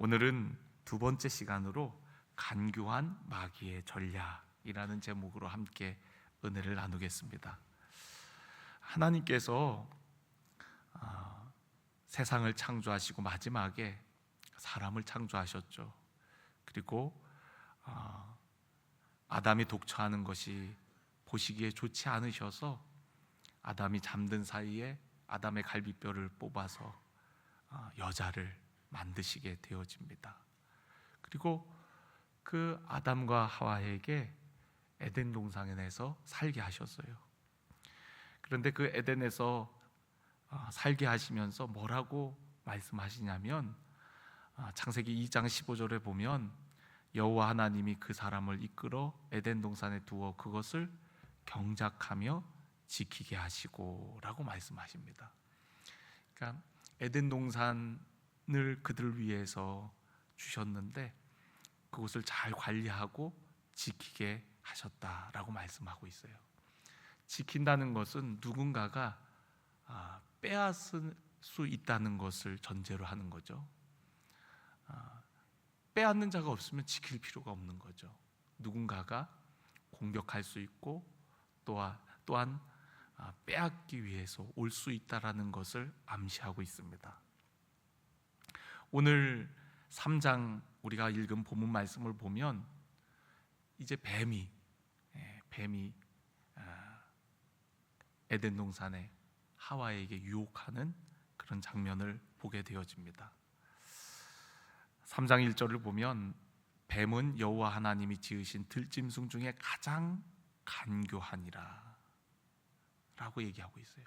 오늘은 두 번째 시간으로 간교한 마귀의 전략이라는 제목으로 함께 은혜를 나누겠습니다. 하나님께서 세상을 창조하시고 마지막에 사람을 창조하셨죠. 그리고 아담이 독처하는 것이 보시기에 좋지 않으셔서 아담이 잠든 사이에 아담의 갈비뼈를 뽑아서 여자를 만드시게 되어집니다. 그리고 그 아담과 하와에게 에덴 동산에서 살게 하셨어요. 그런데 그 에덴에서 살게 하시면서 뭐라고 말씀하시냐면 창세기 2장 15절에 보면 여호와 하나님이 그 사람을 이끌어 에덴 동산에 두어 그것을 경작하며 지키게 하시고 라고 말씀하십니다. 그러니까 에덴 동산을 그들 위해서 주셨는데 그것을 잘 관리하고 지키게 하셨다라고 말씀하고 있어요. 지킨다는 것은 누군가가 빼앗을 수 있다는 것을 전제로 하는 거죠. 빼앗는 자가 없으면 지킬 필요가 없는 거죠. 누군가가 공격할 수 있고 또한 빼앗기 위해서 올 수 있다라는 것을 암시하고 있습니다. 오늘 3장 우리가 읽은 본문 말씀을 보면 이제 뱀이 에덴 동산에 하와에게 유혹하는 그런 장면을 보게 되어집니다. 3장 1절을 보면 뱀은 여호와 하나님이 지으신 들짐승 중에 가장 간교하니라 라고 얘기하고 있어요.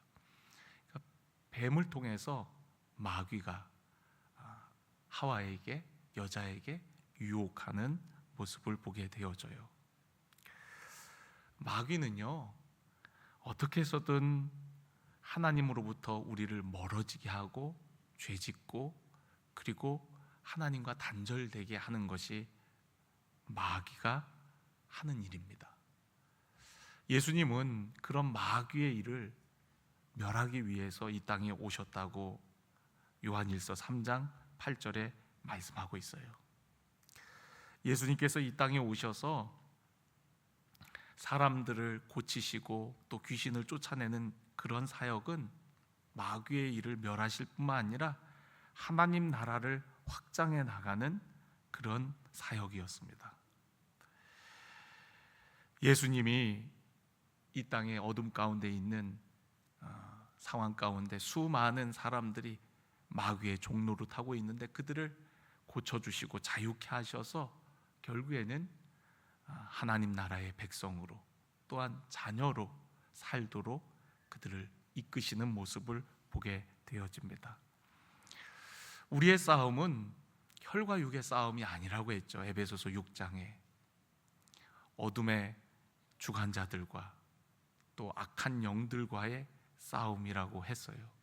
그러니까 뱀을 통해서 마귀가 하와에게, 여자에게 유혹하는 모습을 보게 되어져요. 마귀는요, 어떻게 해서든 하나님으로부터 우리를 멀어지게 하고 죄짓고 그리고 하나님과 단절되게 하는 것이 마귀가 하는 일입니다. 예수님은 그런 마귀의 일을 멸하기 위해서 이 땅에 오셨다고 요한일서 3장 8절에 말씀하고 있어요. 예수님께서 이 땅에 오셔서 사람들을 고치시고 또 귀신을 쫓아내는 그런 사역은 마귀의 일을 멸하실 뿐만 아니라 하나님 나라를 확장해 나가는 그런 사역이었습니다. 예수님이 이 땅의 어둠 가운데 있는 상황 가운데 수많은 사람들이 마귀의 종로를 타고 있는데 그들을 고쳐주시고 자유케 하셔서 결국에는 하나님 나라의 백성으로 또한 자녀로 살도록 그들을 이끄시는 모습을 보게 되어집니다. 우리의 싸움은 혈과 육의 싸움이 아니라고 했죠. 에베소서 6장에 어둠의 주관자들과 또 악한 영들과의 싸움이라고 했어요.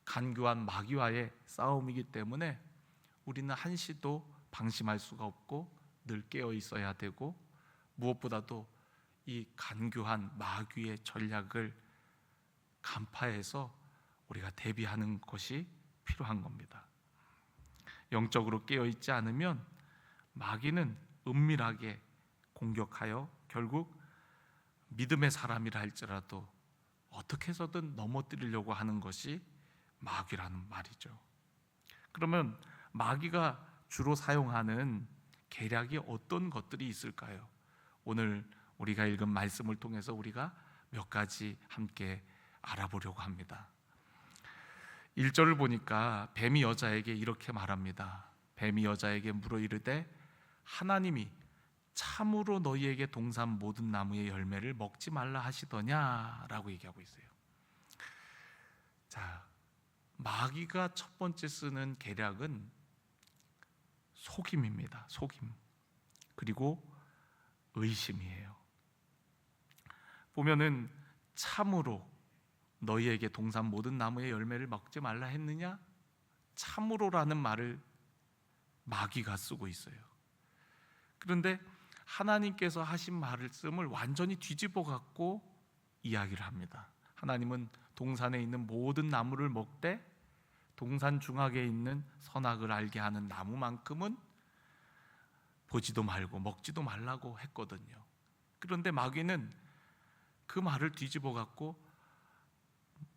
간교한 마귀와의 싸움이기 때문에 우리는 한시도 방심할 수가 없고 늘 깨어 있어야 되고 무엇보다도 이 간교한 마귀의 전략을 간파해서 우리가 대비하는 것이 필요한 겁니다. 영적으로 깨어 있지 않으면 마귀는 은밀하게 공격하여 결국 믿음의 사람이라 할지라도 어떻게 해서든 넘어뜨리려고 하는 것이 마귀라는 말이죠. 그러면 마귀가 주로 사용하는 계략이 어떤 것들이 있을까요? 오늘 우리가 읽은 말씀을 통해서 우리가 몇 가지 함께 알아보려고 합니다. 1절을 보니까 뱀이 여자에게 이렇게 말합니다. 뱀이 여자에게 물어 이르되 하나님이 참으로 너희에게 동산 모든 나무의 열매를 먹지 말라 하시더냐 라고 얘기하고 있어요. 자, 마귀가 첫 번째 쓰는 계략은 속임입니다. 속임. 그리고 의심이에요. 보면은 참으로 너희에게 동산 모든 나무의 열매를 먹지 말라 했느냐? 참으로라는 말을 마귀가 쓰고 있어요. 그런데 하나님께서 하신 말씀을 완전히 뒤집어 갖고 이야기를 합니다. 하나님은 동산에 있는 모든 나무를 먹되 동산 중앙에 있는 선악을 알게 하는 나무만큼은 보지도 말고 먹지도 말라고 했거든요. 그런데 마귀는 그 말을 뒤집어 갖고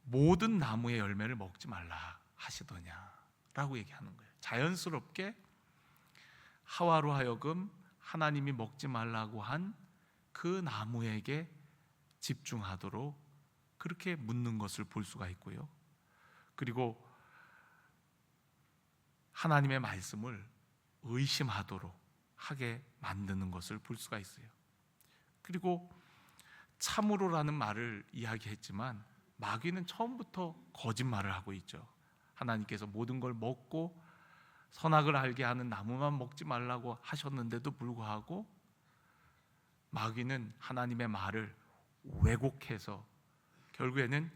모든 나무의 열매를 먹지 말라 하시더냐라고 얘기하는 거예요. 자연스럽게 하와로 하여금 하나님이 먹지 말라고 한 그 나무에게 집중하도록 그렇게 묻는 것을 볼 수가 있고요. 그리고 하나님의 말씀을 의심하도록 하게 만드는 것을 볼 수가 있어요. 그리고 참으로라는 말을 이야기했지만 마귀는 처음부터 거짓말을 하고 있죠. 하나님께서 모든 걸 먹고 선악을 알게 하는 나무만 먹지 말라고 하셨는데도 불구하고 마귀는 하나님의 말을 왜곡해서 결국에는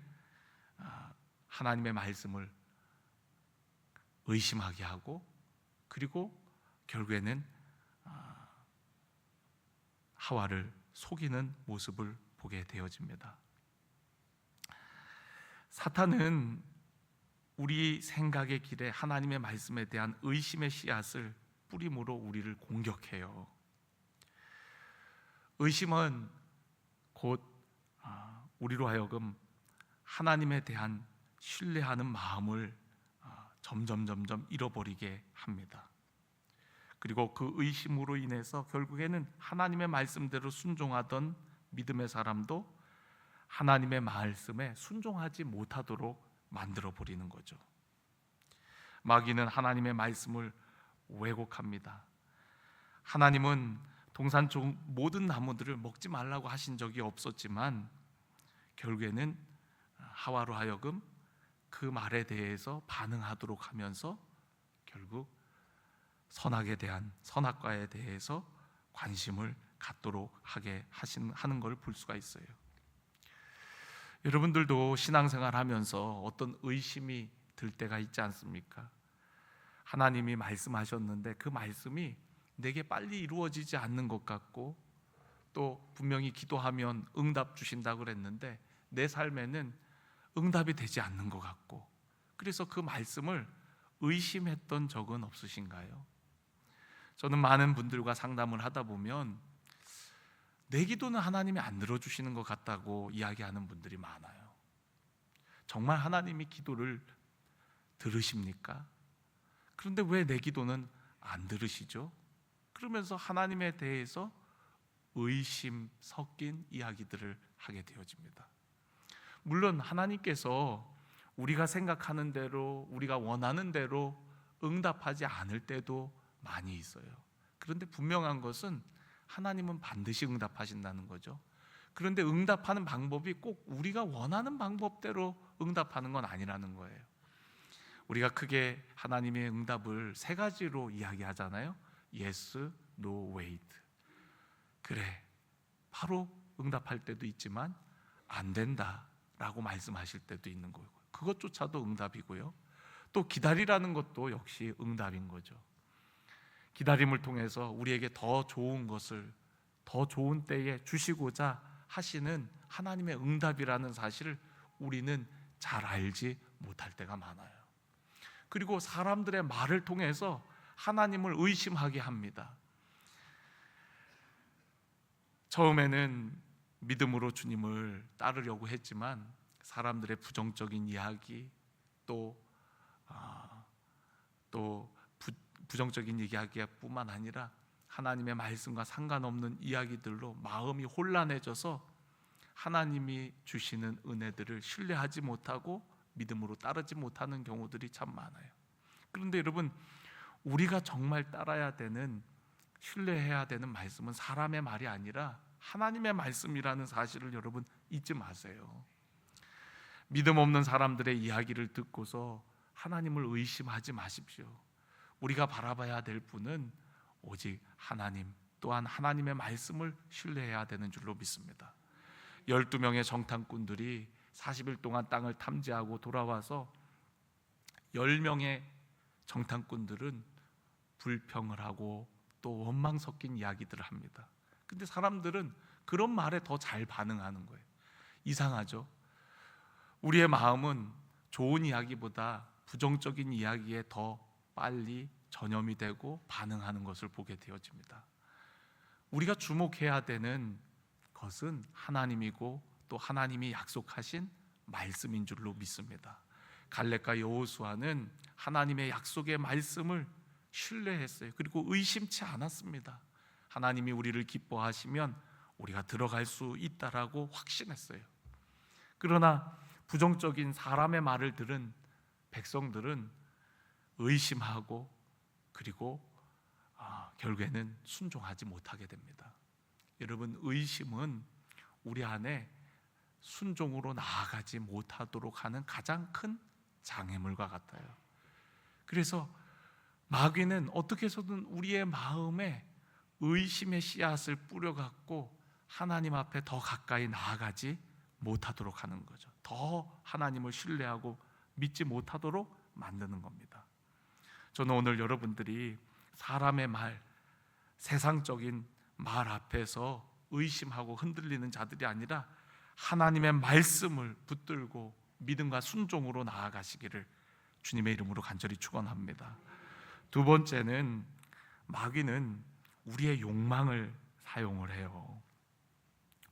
하나님의 말씀을 의심하게 하고, 그리고 결국에는 하와를 속이는 모습을 보게 되어집니다. 사탄은 우리 생각의 길에 하나님의 말씀에 대한 의심의 씨앗을 뿌림으로 우리를 공격해요. 의심은 곧 우리로 하여금 하나님에 대한 신뢰하는 마음을 점점 잃어버리게 합니다. 그리고 그 의심으로 인해서 결국에는 하나님의 말씀대로 순종하던 믿음의 사람도 하나님의 말씀에 순종하지 못하도록 만들어 버리는 거죠. 마귀는 하나님의 말씀을 왜곡합니다. 하나님은 동산 쪽 모든 나무들을 먹지 말라고 하신 적이 없었지만 결국에는 하와로 하여금 그 말에 대해서 반응하도록 하면서 결국 선악과에 대해서 관심을 갖도록 하는 걸 볼 수가 있어요. 여러분들도 신앙생활 하면서 어떤 의심이 들 때가 있지 않습니까? 하나님이 말씀하셨는데 그 말씀이 내게 빨리 이루어지지 않는 것 같고, 또 분명히 기도하면 응답 주신다고 그랬는데 내 삶에는 응답이 되지 않는 것 같고, 그래서 그 말씀을 의심했던 적은 없으신가요? 저는 많은 분들과 상담을 하다 보면 내 기도는 하나님이 안 들어주시는 것 같다고 이야기하는 분들이 많아요. 정말 하나님이 기도를 들으십니까? 그런데 왜 내 기도는 안 들으시죠? 그러면서 하나님에 대해서 의심 섞인 이야기들을 하게 되어집니다. 물론 하나님께서 우리가 생각하는 대로, 우리가 원하는 대로 응답하지 않을 때도 많이 있어요. 그런데 분명한 것은 하나님은 반드시 응답하신다는 거죠. 그런데 응답하는 방법이 꼭 우리가 원하는 방법대로 응답하는 건 아니라는 거예요. 우리가 크게 하나님의 응답을 세 가지로 이야기하잖아요. Yes, no, wait. 그래, 바로 응답할 때도 있지만 안 된다라고 말씀하실 때도 있는 거고, 그것조차도 응답이고요. 또 기다리라는 것도 역시 응답인 거죠. 기다림을 통해서 우리에게 더 좋은 것을 더 좋은 때에 주시고자 하시는 하나님의 응답이라는 사실을 우리는 잘 알지 못할 때가 많아요. 그리고 사람들의 말을 통해서 하나님을 의심하게 합니다. 처음에는 믿음으로 주님을 따르려고 했지만 사람들의 부정적인 이야기, 또 부정적인 이야기뿐만 아니라 하나님의 말씀과 상관없는 이야기들로 마음이 혼란해져서 하나님이 주시는 은혜들을 신뢰하지 못하고 믿음으로 따르지 못하는 경우들이 참 많아요. 그런데 여러분, 우리가 정말 따라야 되는, 신뢰해야 되는 말씀은 사람의 말이 아니라 하나님의 말씀이라는 사실을 여러분 잊지 마세요. 믿음 없는 사람들의 이야기를 듣고서 하나님을 의심하지 마십시오. 우리가 바라봐야 될 분은 오직 하나님, 또한 하나님의 말씀을 신뢰해야 되는 줄로 믿습니다. 12명의 정탐꾼들이 40일 동안 땅을 탐지하고 돌아와서 10명의 정탐꾼들은 불평을 하고 또 원망 섞인 이야기들을 합니다. 근데 사람들은 그런 말에 더 잘 반응하는 거예요. 이상하죠? 우리의 마음은 좋은 이야기보다 부정적인 이야기에 더 빨리 전염이 되고 반응하는 것을 보게 되어집니다. 우리가 주목해야 되는 것은 하나님이고 또 하나님이 약속하신 말씀인 줄로 믿습니다. 갈렙과 여호수아는 하나님의 약속의 말씀을 신뢰했어요. 그리고 의심치 않았습니다. 하나님이 우리를 기뻐하시면 우리가 들어갈 수 있다라고 확신했어요. 그러나 부정적인 사람의 말을 들은 백성들은 의심하고 그리고 결국에는 순종하지 못하게 됩니다. 여러분, 의심은 우리 안에 순종으로 나아가지 못하도록 하는 가장 큰 장애물과 같아요. 그래서 마귀는 어떻게 해서든 우리의 마음에 의심의 씨앗을 뿌려갖고 하나님 앞에 더 가까이 나아가지 못하도록 하는 거죠. 더 하나님을 신뢰하고 믿지 못하도록 만드는 겁니다. 저는 오늘 여러분들이 사람의 말, 세상적인 말 앞에서 의심하고 흔들리는 자들이 아니라 하나님의 말씀을 붙들고 믿음과 순종으로 나아가시기를 주님의 이름으로 간절히 축원합니다. 두 번째는 마귀는 우리의 욕망을 사용을 해요.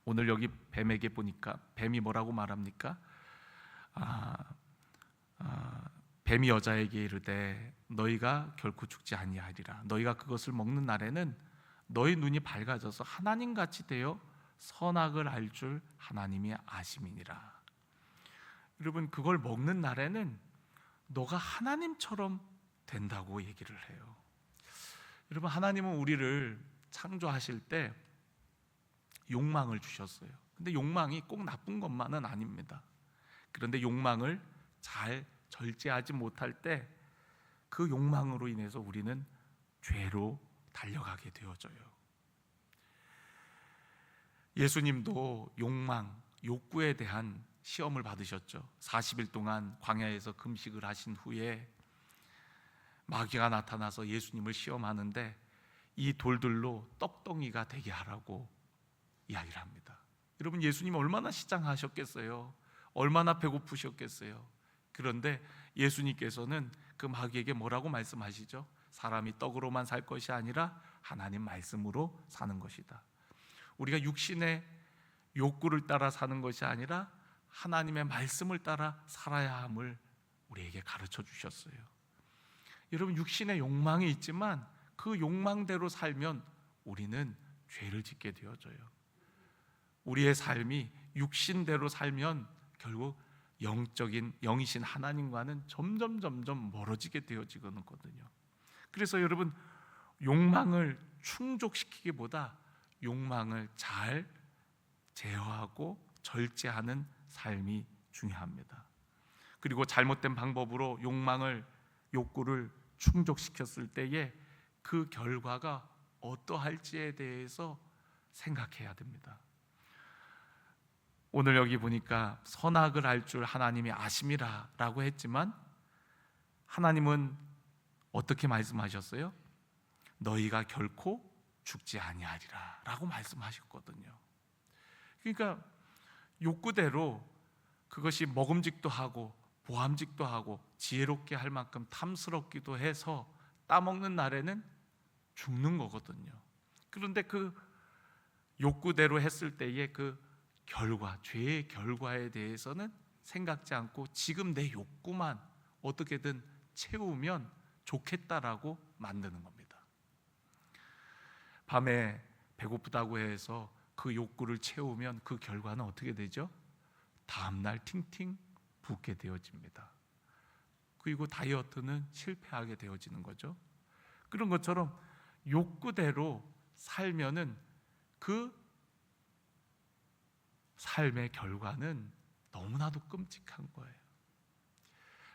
오늘 여기 뱀에게 보니까 뱀이 뭐라고 말합니까? 뱀이 여자에게 이르되 너희가 결코 죽지 아니하리라. 너희가 그것을 먹는 날에는 너희 눈이 밝아져서 하나님같이 되어 선악을 알 줄 하나님이 아심이니라. 여러분, 그걸 먹는 날에는 너가 하나님처럼 된다고 얘기를 해요. 여러분, 하나님은 우리를 창조하실 때 욕망을 주셨어요. 근데 욕망이 꼭 나쁜 것만은 아닙니다. 그런데 욕망을 잘 절제하지 못할 때 그 욕망으로 인해서 우리는 죄로 달려가게 되어져요. 예수님도 욕망, 욕구에 대한 시험을 받으셨죠. 40일 동안 광야에서 금식을 하신 후에 마귀가 나타나서 예수님을 시험하는데 이 돌들로 떡덩이가 되게 하라고 이야기를 합니다. 여러분, 예수님 얼마나 시장하셨겠어요? 얼마나 배고프셨겠어요? 그런데 예수님께서는 그 마귀에게 뭐라고 말씀하시죠? 사람이 떡으로만 살 것이 아니라 하나님 말씀으로 사는 것이다. 우리가 육신의 욕구를 따라 사는 것이 아니라 하나님의 말씀을 따라 살아야 함을 우리에게 가르쳐 주셨어요. 여러분, 육신의 욕망이 있지만 그 욕망대로 살면 우리는 죄를 짓게 되어져요. 우리의 삶이 육신대로 살면 결국 영이신 하나님과는 점점 멀어지게 되어지거든요. 그래서 여러분, 욕망을 충족시키기보다 욕망을 잘 제어하고 절제하는 삶이 중요합니다. 그리고 잘못된 방법으로 욕구를 충족시켰을 때에 그 결과가 어떠할지에 대해서 생각해야 됩니다. 오늘 여기 보니까 선악을 알 줄 하나님이 아심이라고 했지만 하나님은 어떻게 말씀하셨어요? 너희가 결코 죽지 아니하리라 라고 말씀하셨거든요. 그러니까 욕구대로 그것이 먹음직도 하고 보암직도 하고 지혜롭게 할 만큼 탐스럽기도 해서 따먹는 날에는 죽는 거거든요. 그런데 그 욕구대로 했을 때의 그 결과, 죄의 결과에 대해서는 생각지 않고 지금 내 욕구만 어떻게든 채우면 좋겠다라고 만드는 겁니다. 밤에 배고프다고 해서 그 욕구를 채우면 그 결과는 어떻게 되죠? 다음날 팅팅 붓게 되어집니다. 그리고 다이어트는 실패하게 되어지는 거죠. 그런 것처럼 욕구대로 살면은 그 삶의 결과는 너무나도 끔찍한 거예요.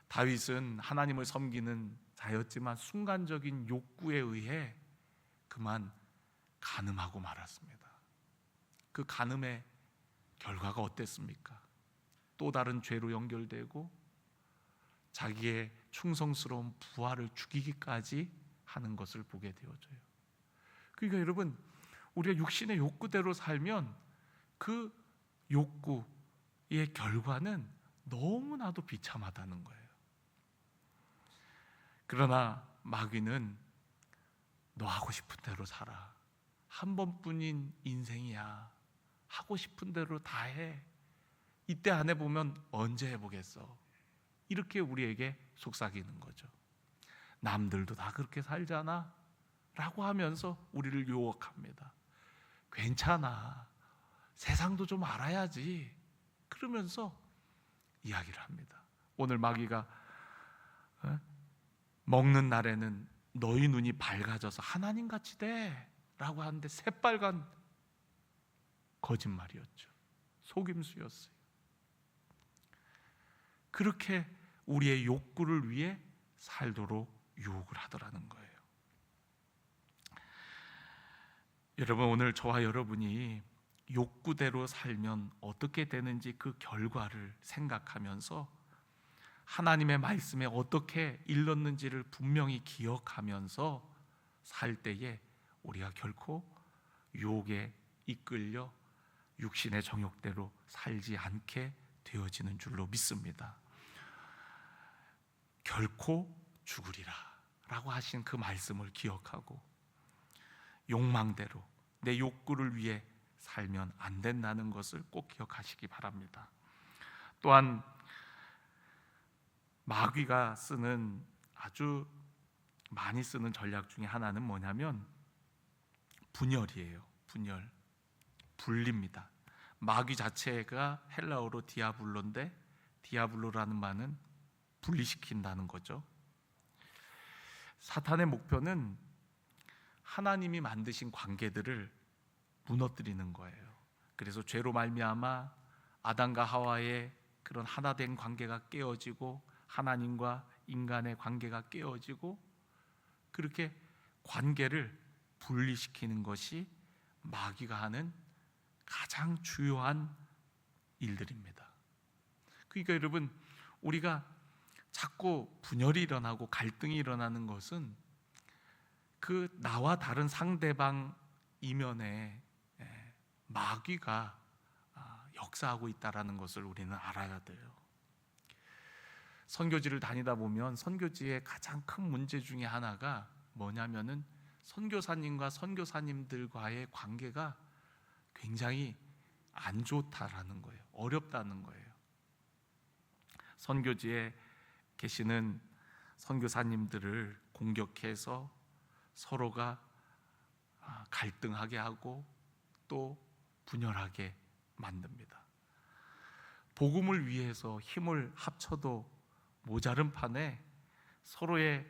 다윗은 하나님을 섬기는 자였지만 순간적인 욕구에 의해 그만 간음하고 말았습니다. 그 간음의 결과가 어땠습니까? 또 다른 죄로 연결되고 자기의 충성스러운 부하를 죽이기까지 하는 것을 보게 되어져요. 그러니까 여러분, 우리가 육신의 욕구대로 살면 그 욕구의 결과는 너무나도 비참하다는 거예요. 그러나 마귀는 너 하고 싶은 대로 살아. 한 번뿐인 인생이야. 하고 싶은 대로 다 해. 이때 안 해보면 언제 해보겠어. 이렇게 우리에게 속삭이는 거죠. 남들도 다 그렇게 살잖아 라고 하면서 우리를 유혹합니다. 괜찮아. 세상도 좀 알아야지. 그러면서 이야기를 합니다. 오늘 마귀가 먹는 날에는 너희 눈이 밝아져서 하나님같이 돼 라고 하는데 새빨간 거짓말이었죠. 속임수였어요. 그렇게 우리의 욕구를 위해 살도록 유혹을 하더라는 거예요. 여러분, 오늘 저와 여러분이 욕구대로 살면 어떻게 되는지 그 결과를 생각하면서 하나님의 말씀에 어떻게 일렀는지를 분명히 기억하면서 살 때에 우리가 결코 유혹에 이끌려 육신의 정욕대로 살지 않게 되어지는 줄로 믿습니다. 결코 죽으리라 라고 하신 그 말씀을 기억하고 욕망대로 내 욕구를 위해 살면 안 된다는 것을 꼭 기억하시기 바랍니다. 또한 마귀가 쓰는 아주 많이 쓰는 전략 중에 하나는 뭐냐면 분열이에요. 분열, 분리입니다. 마귀 자체가 헬라어로 디아블로인데 디아블로라는 말은 분리시킨다는 거죠. 사탄의 목표는 하나님이 만드신 관계들을 무너뜨리는 거예요. 그래서 죄로 말미암아 아담과 하와의 그런 하나된 관계가 깨어지고 하나님과 인간의 관계가 깨어지고 그렇게 관계를 분리시키는 것이 마귀가 하는 가장 주요한 일들입니다. 그러니까 여러분, 우리가 자꾸 분열이 일어나고 갈등이 일어나는 것은 그 나와 다른 상대방 이면에 마귀가 역사하고 있다는 것을 우리는 알아야 돼요. 선교지를 다니다 보면 선교지의 가장 큰 문제 중에 하나가 뭐냐면은 선교사님과 선교사님들과의 관계가 굉장히 안 좋다라는 거예요. 어렵다는 거예요. 선교지에 계시는 선교사님들을 공격해서 서로가 갈등하게 하고 또 분열하게 만듭니다. 복음을 위해서 힘을 합쳐도 모자른 판에 서로의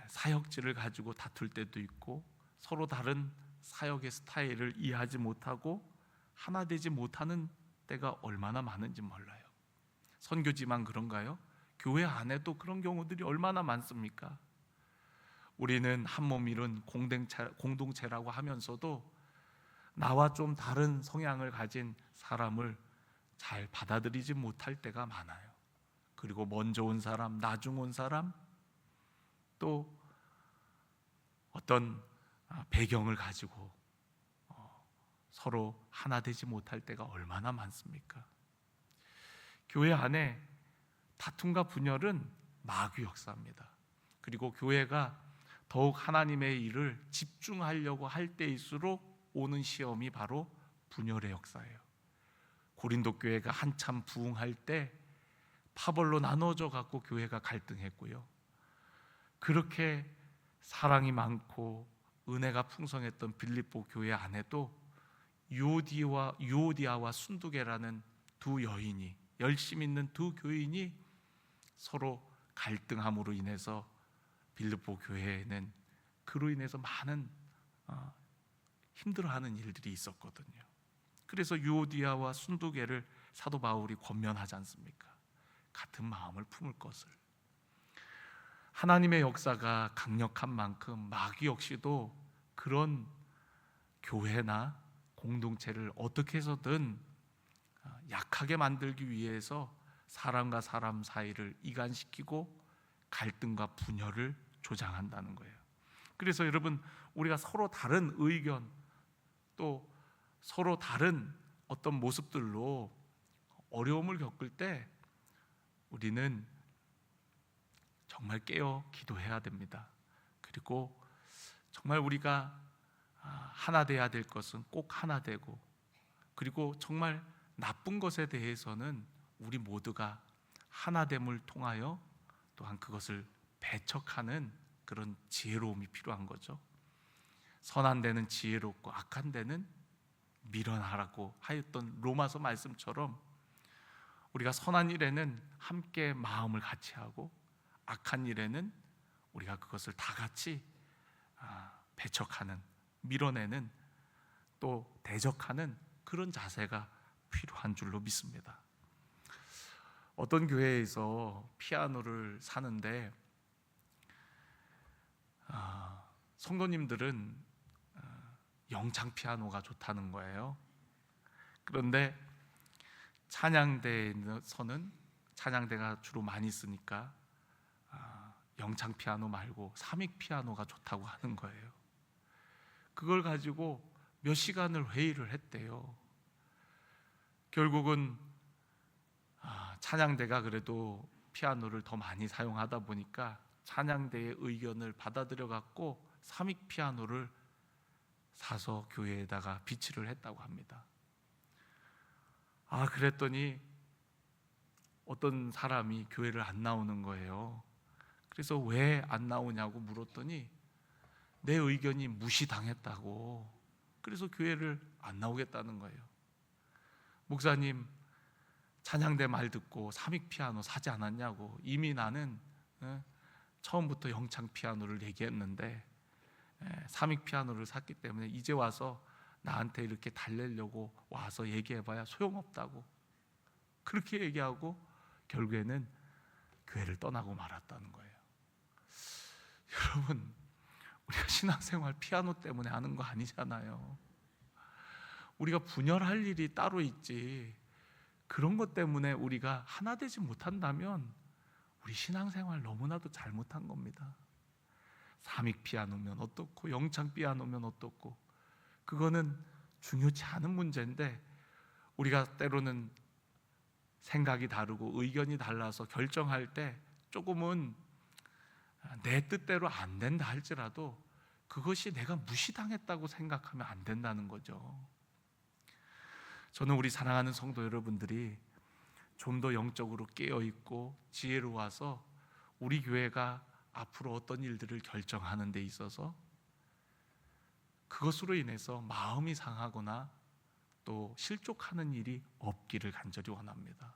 사역질을 가지고 다툴 때도 있고 서로 다른 사역의 스타일을 이해하지 못하고 하나 되지 못하는 때가 얼마나 많은지 몰라요. 선교지만 그런가요? 교회 안에도 그런 경우들이 얼마나 많습니까? 우리는 한 몸 이룬 공동체라고 하면서도 나와 좀 다른 성향을 가진 사람을 잘 받아들이지 못할 때가 많아요. 그리고 먼저 온 사람, 나중 온 사람, 또 어떤 배경을 가지고 서로 하나 되지 못할 때가 얼마나 많습니까? 교회 안에 다툼과 분열은 마귀 역사입니다. 그리고 교회가 더욱 하나님의 일을 집중하려고 할 때일수록 오는 시험이 바로 분열의 역사예요. 고린도 교회가 한참 부흥할 때 파벌로 나눠져 갖고 교회가 갈등했고요. 그렇게 사랑이 많고 은혜가 풍성했던 빌립보 교회 안에도 유오디아와 순두계라는 두 여인이, 열심 있는 두 교인이 서로 갈등함으로 인해서 빌립보 교회에는 그로 인해서 많은 힘들어하는 일들이 있었거든요. 그래서 유오디아와 순두계를 사도 바울이 권면하지 않습니까? 같은 마음을 품을 것을. 하나님의 역사가 강력한 만큼 마귀 역시도 그런 교회나 공동체를 어떻게 해서든 약하게 만들기 위해서 사람과 사람 사이를 이간시키고 갈등과 분열을 조장한다는 거예요. 그래서 여러분, 우리가 서로 다른 의견 또 서로 다른 어떤 모습들로 어려움을 겪을 때 우리는 정말 깨어 기도해야 됩니다. 그리고 정말 우리가 하나 돼야 될 것은 꼭 하나 되고, 그리고 정말 나쁜 것에 대해서는 우리 모두가 하나됨을 통하여 또한 그것을 배척하는 그런 지혜로움이 필요한 거죠. 선한 데는 지혜롭고 악한 데는 미련하라고 하였던 로마서 말씀처럼 우리가 선한 일에는 함께 마음을 같이 하고, 악한 일에는 우리가 그것을 다 같이 배척하는, 밀어내는, 또 대적하는 그런 자세가 필요한 줄로 믿습니다. 어떤 교회에서 피아노를 사는데 성도님들은 영창 피아노가 좋다는 거예요. 그런데 찬양대에서는 찬양대가 주로 많이 쓰니까 영창 피아노 말고 삼익 피아노가 좋다고 하는 거예요. 그걸 가지고 몇 시간을 회의를 했대요. 결국은 찬양대가 그래도 피아노를 더 많이 사용하다 보니까 찬양대의 의견을 받아들여 갖고 삼익 피아노를 사서 교회에다가 비치를 했다고 합니다. 그랬더니 어떤 사람이 교회를 안 나오는 거예요. 그래서 왜 안 나오냐고 물었더니 내 의견이 무시당했다고, 그래서 교회를 안 나오겠다는 거예요. 목사님, 찬양대 말 듣고 삼익 피아노 사지 않았냐고. 이미 나는 처음부터 영창 피아노를 얘기했는데 삼익 피아노를 샀기 때문에 이제 와서 나한테 이렇게 달래려고 와서 얘기해봐야 소용없다고, 그렇게 얘기하고 결국에는 교회를 떠나고 말았다는 거예요. 여러분, 우리가 신앙생활 피아노 때문에 하는 거 아니잖아요. 우리가 분열할 일이 따로 있지, 그런 것 때문에 우리가 하나 되지 못한다면 우리 신앙생활 너무나도 잘못한 겁니다. 삼익 피아노면 어떻고 영창 피아노면 어떻고, 그거는 중요치 않은 문제인데 우리가 때로는 생각이 다르고 의견이 달라서 결정할 때 조금은 내 뜻대로 안 된다 할지라도 그것이 내가 무시당했다고 생각하면 안 된다는 거죠. 저는 우리 사랑하는 성도 여러분들이 좀 더 영적으로 깨어있고 지혜로워서 우리 교회가 앞으로 어떤 일들을 결정하는 데 있어서 그것으로 인해서 마음이 상하거나 또 실족하는 일이 없기를 간절히 원합니다.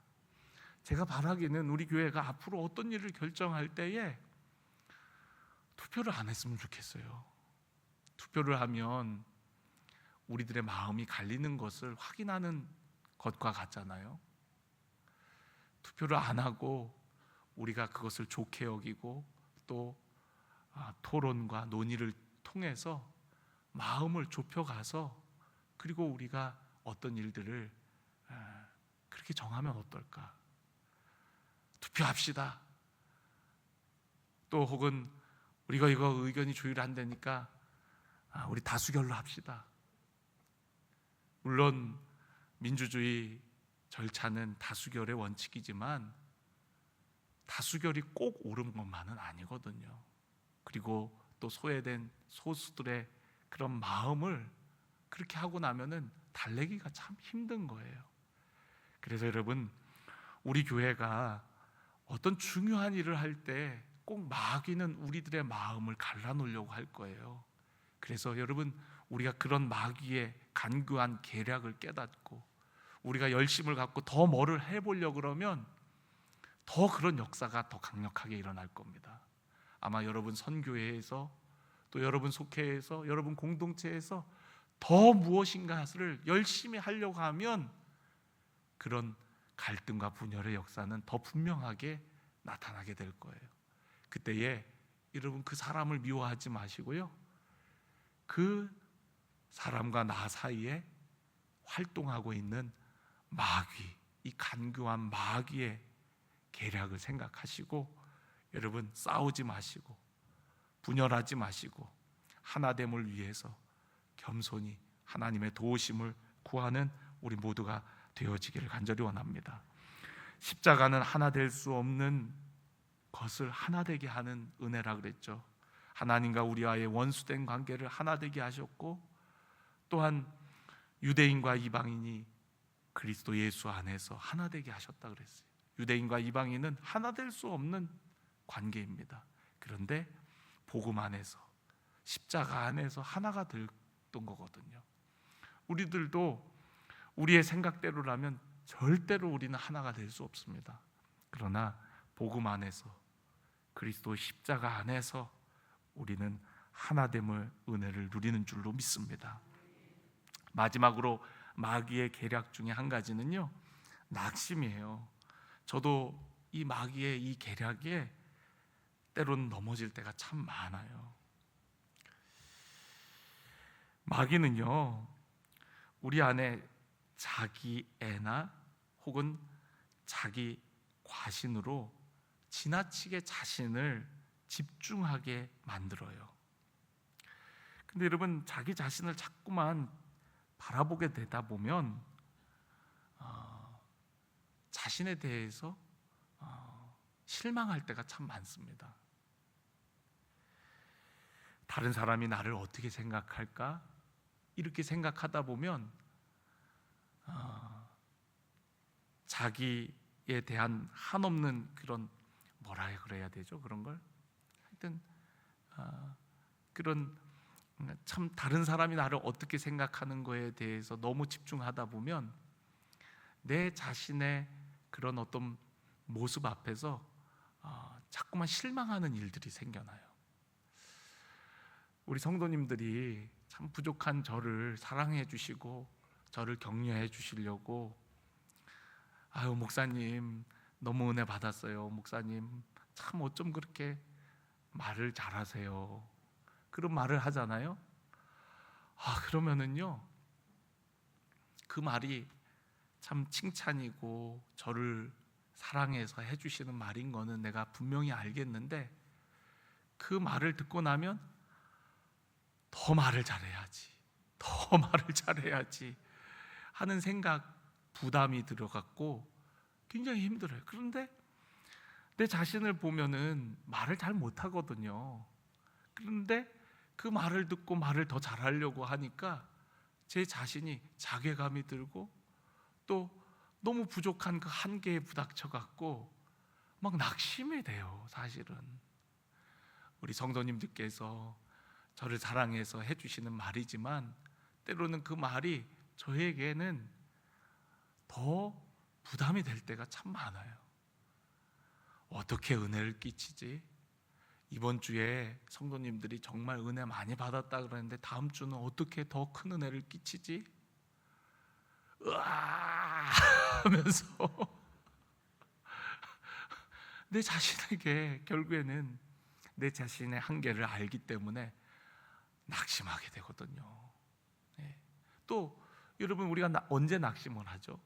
제가 바라기는 우리 교회가 앞으로 어떤 일을 결정할 때에 투표를 안 했으면 좋겠어요. 투표를 하면 우리들의 마음이 갈리는 것을 확인하는 것과 같잖아요. 투표를 안 하고 우리가 그것을 좋게 여기고 또 토론과 논의를 통해서 마음을 좁혀가서, 그리고 우리가 어떤 일들을 그렇게 정하면 어떨까? 투표합시다. 또 혹은 우리가 이거 의견이 조율 안 되니까 우리 다수결로 합시다. 물론 민주주의 절차는 다수결의 원칙이지만 다수결이 꼭 옳은 것만은 아니거든요. 그리고 또 소외된 소수들의 그런 마음을 그렇게 하고 나면은 달래기가 참 힘든 거예요. 그래서 여러분, 우리 교회가 어떤 중요한 일을 할 때 꼭 마귀는 우리들의 마음을 갈라놓으려고 할 거예요. 그래서 여러분, 우리가 그런 마귀의 간교한 계략을 깨닫고 우리가 열심을 갖고 더 뭐를 해보려고 그러면 더 그런 역사가 더 강력하게 일어날 겁니다. 아마 여러분 선교회에서, 또 여러분 속회에서, 여러분 공동체에서 더 무엇인가를 열심히 하려고 하면 그런 갈등과 분열의 역사는 더 분명하게 나타나게 될 거예요. 그때에 여러분, 그 사람을 미워하지 마시고요, 그 사람과 나 사이에 활동하고 있는 마귀, 이 간교한 마귀의 계략을 생각하시고 여러분, 싸우지 마시고 분열하지 마시고 하나됨을 위해서 겸손히 하나님의 도우심을 구하는 우리 모두가 되어지기를 간절히 원합니다. 십자가는 하나 될 수 없는 것을 하나 되게 하는 은혜라 그랬죠. 하나님과 우리와의 원수된 관계를 하나 되게 하셨고, 또한 유대인과 이방인이 그리스도 예수 안에서 하나 되게 하셨다 그랬어요. 유대인과 이방인은 하나 될 수 없는 관계입니다. 그런데 복음 안에서, 십자가 안에서 하나가 됐던 거거든요. 우리들도 우리의 생각대로라면 절대로 우리는 하나가 될 수 없습니다. 그러나 복음 안에서, 그리스도 십자가 안에서 우리는 하나됨을, 은혜를 누리는 줄로 믿습니다. 마지막으로 마귀의 계략 중에 한 가지는요, 낙심이에요. 저도 이 마귀의 이 계략에 때로는 넘어질 때가 참 많아요. 마귀는요, 우리 안에 자기 애나 혹은 자기 과신으로 지나치게 자신을 집중하게 만들어요. 근데 여러분, 자기 자신을 자꾸만 바라보게 되다 보면 자신에 대해서 실망할 때가 참 많습니다. 다른 사람이 나를 어떻게 생각할까? 이렇게 생각하다 보면 자기에 대한 한없는 그런, 뭐라 그래야 되죠? 그런 걸 하여튼 그런, 참 다른 사람이 나를 어떻게 생각하는 거에 대해서 너무 집중하다 보면 내 자신의 그런 어떤 모습 앞에서 자꾸만 실망하는 일들이 생겨나요. 우리 성도님들이 참 부족한 저를 사랑해 주시고 저를 격려해 주시려고, 아유 목사님 너무 은혜 받았어요, 목사님 참 어쩜 그렇게 말을 잘하세요, 그런 말을 하잖아요. 그러면은요, 그 말이 참 칭찬이고 저를 사랑해서 해주시는 말인 거는 내가 분명히 알겠는데, 그 말을 듣고 나면 더 말을 잘해야지, 더 말을 잘해야지 하는 생각, 부담이 들어갔고 굉장히 힘들어요. 그런데 내 자신을 보면은 말을 잘 못하거든요. 그런데 그 말을 듣고 말을 더 잘하려고 하니까 제 자신이 자괴감이 들고, 또 너무 부족한 그 한계에 부닥쳐 갖고 막 낙심이 돼요. 사실은 우리 성도님들께서 저를 사랑해서 해주시는 말이지만 때로는 그 말이 저에게는 더 부담이 될 때가 참 많아요. 어떻게 은혜를 끼치지? 이번 주에 성도님들이 정말 은혜 많이 받았다 그러는데 다음 주는 어떻게 더 큰 은혜를 끼치지? 으아 하면서 내 자신에게 결국에는 내 자신의 한계를 알기 때문에 낙심하게 되거든요. 또 여러분, 우리가 언제 낙심을 하죠?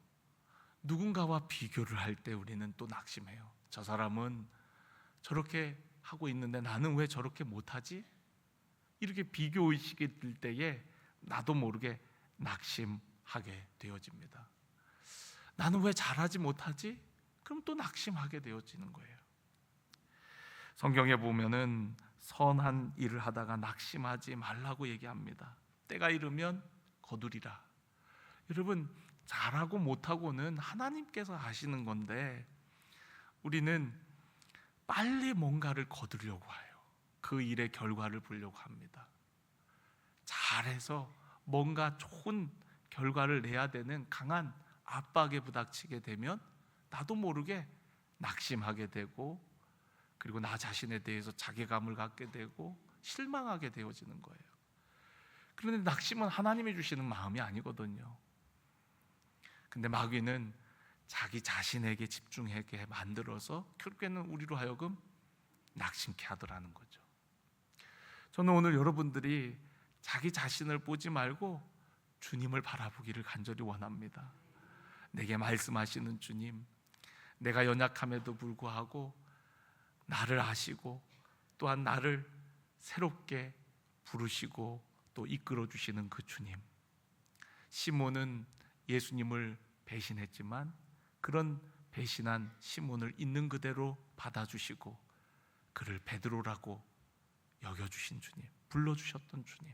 누군가와 비교를 할 때 우리는 또 낙심해요. 저 사람은 저렇게 하고 있는데 나는 왜 저렇게 못하지? 이렇게 비교의식이 들 때에 나도 모르게 낙심하게 되어집니다. 나는 왜 잘하지 못하지? 그럼 또 낙심하게 되어지는 거예요. 성경에 보면은 선한 일을 하다가 낙심하지 말라고 얘기합니다. 때가 이르면 거두리라. 여러분, 잘하고 못하고는 하나님께서 하시는 건데 우리는 빨리 뭔가를 거두려고 해요. 그 일의 결과를 보려고 합니다. 잘해서 뭔가 좋은 결과를 내야 되는 강한 압박에 부닥치게 되면 나도 모르게 낙심하게 되고, 그리고 나 자신에 대해서 자괴감을 갖게 되고 실망하게 되어지는 거예요. 그런데 낙심은 하나님이 주시는 마음이 아니거든요. 근데 마귀는 자기 자신에게 집중하게 만들어서 결국에는 우리로 하여금 낙심케 하더라는 거죠. 저는 오늘 여러분들이 자기 자신을 보지 말고 주님을 바라보기를 간절히 원합니다. 내게 말씀하시는 주님, 내가 연약함에도 불구하고 나를 아시고 또한 나를 새롭게 부르시고 또 이끌어 주시는 그 주님. 시몬은 예수님을 배신했지만 그런 배신한 시몬을 있는 그대로 받아주시고 그를 베드로라고 여겨주신 주님, 불러주셨던 주님,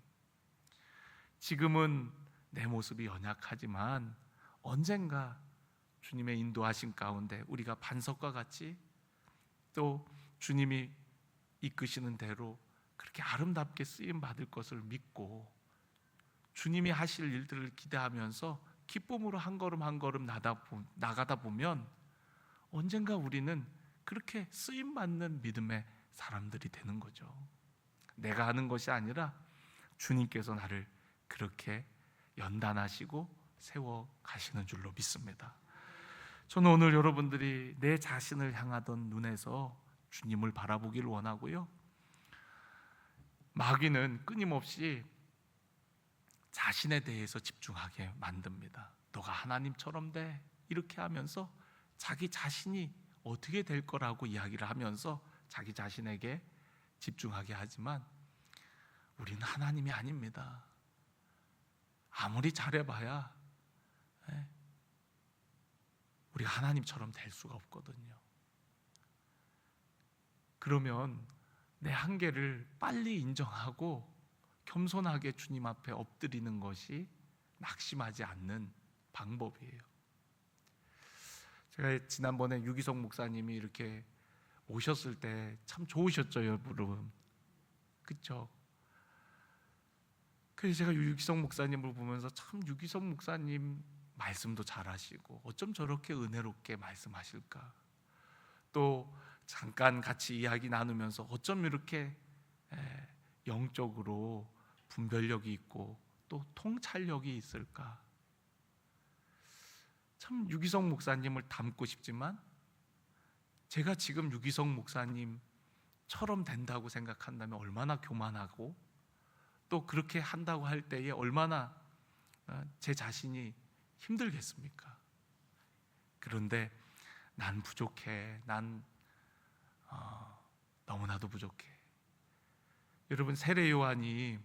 지금은 내 모습이 연약하지만 언젠가 주님의 인도하심 가운데 우리가 반석과 같이 또 주님이 이끄시는 대로 그렇게 아름답게 쓰임 받을 것을 믿고 주님이 하실 일들을 기대하면서 기쁨으로 한 걸음 한 걸음 나가다 보면 언젠가 우리는 그렇게 쓰임 받는 믿음의 사람들이 되는 거죠. 내가 하는 것이 아니라 주님께서 나를 그렇게 연단하시고 세워 가시는 줄로 믿습니다. 저는 오늘 여러분들이 내 자신을 향하던 눈에서 주님을 바라보기를 원하고요, 마귀는 끊임없이 자신에 대해서 집중하게 만듭니다. 너가 하나님처럼 돼, 이렇게 하면서 자기 자신이 어떻게 될 거라고 이야기를 하면서 자기 자신에게 집중하게 하지만 우리는 하나님이 아닙니다. 아무리 잘해봐야 우리가 하나님처럼 될 수가 없거든요. 그러면 내 한계를 빨리 인정하고 겸손하게 주님 앞에 엎드리는 것이 낙심하지 않는 방법이에요. 제가 지난번에 유기성 목사님이 이렇게 오셨을 때 참 좋으셨죠, 여러분. 그렇죠? 그래서 제가 유기성 목사님을 보면서 참 유기성 목사님 말씀도 잘하시고 어쩜 저렇게 은혜롭게 말씀하실까, 또 잠깐 같이 이야기 나누면서 어쩜 이렇게 영적으로 분별력이 있고 또 통찰력이 있을까. 참 유기성 목사님을 닮고 싶지만 제가 지금 유기성 목사님처럼 된다고 생각한다면 얼마나 교만하고 또 그렇게 한다고 할 때에 얼마나 제 자신이 힘들겠습니까? 그런데 난 부족해, 난 너무나도 부족해. 여러분, 세례 요한이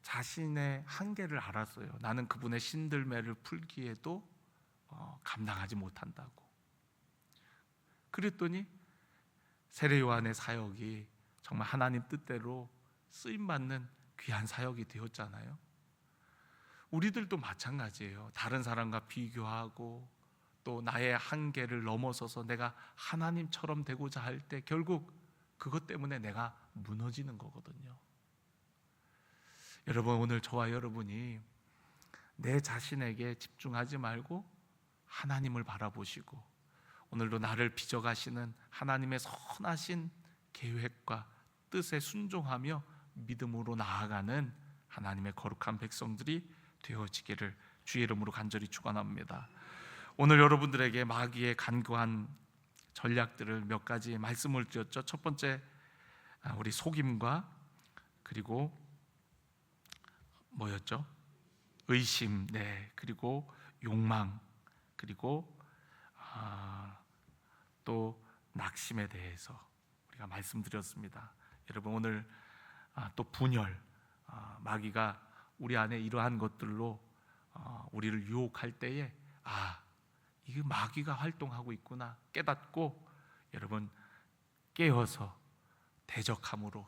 자신의 한계를 알았어요. 나는 그분의 신들매를 풀기에도 감당하지 못한다고. 그랬더니 세례 요한의 사역이 정말 하나님 뜻대로 쓰임받는 귀한 사역이 되었잖아요. 우리들도 마찬가지예요. 다른 사람과 비교하고 또 나의 한계를 넘어서서 내가 하나님처럼 되고자 할 때 결국 그것 때문에 내가 무너지는 거거든요. 여러분, 오늘 저와 여러분이 내 자신에게 집중하지 말고 하나님을 바라보시고 오늘도 나를 빚어가시는 하나님의 선하신 계획과 뜻에 순종하며 믿음으로 나아가는 하나님의 거룩한 백성들이 되어지기를 주의 이름으로 간절히 축원합니다. 오늘 여러분들에게 마귀의 간교한 전략들을 몇 가지 말씀을 드렸죠. 첫 번째, 우리 속임과 그리고 뭐였죠? 의심, 그리고 욕망, 그리고 또 낙심에 대해서 우리가 말씀드렸습니다. 여러분, 오늘 또 분열, 마귀가 우리 안에 이러한 것들로 우리를 유혹할 때에 이게 마귀가 활동하고 있구나 깨닫고 여러분 깨어서 대적함으로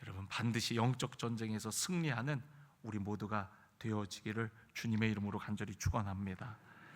여러분 반드시 영적 전쟁에서 승리하는 우리 모두가 되어지기를 주님의 이름으로 간절히 축원합니다.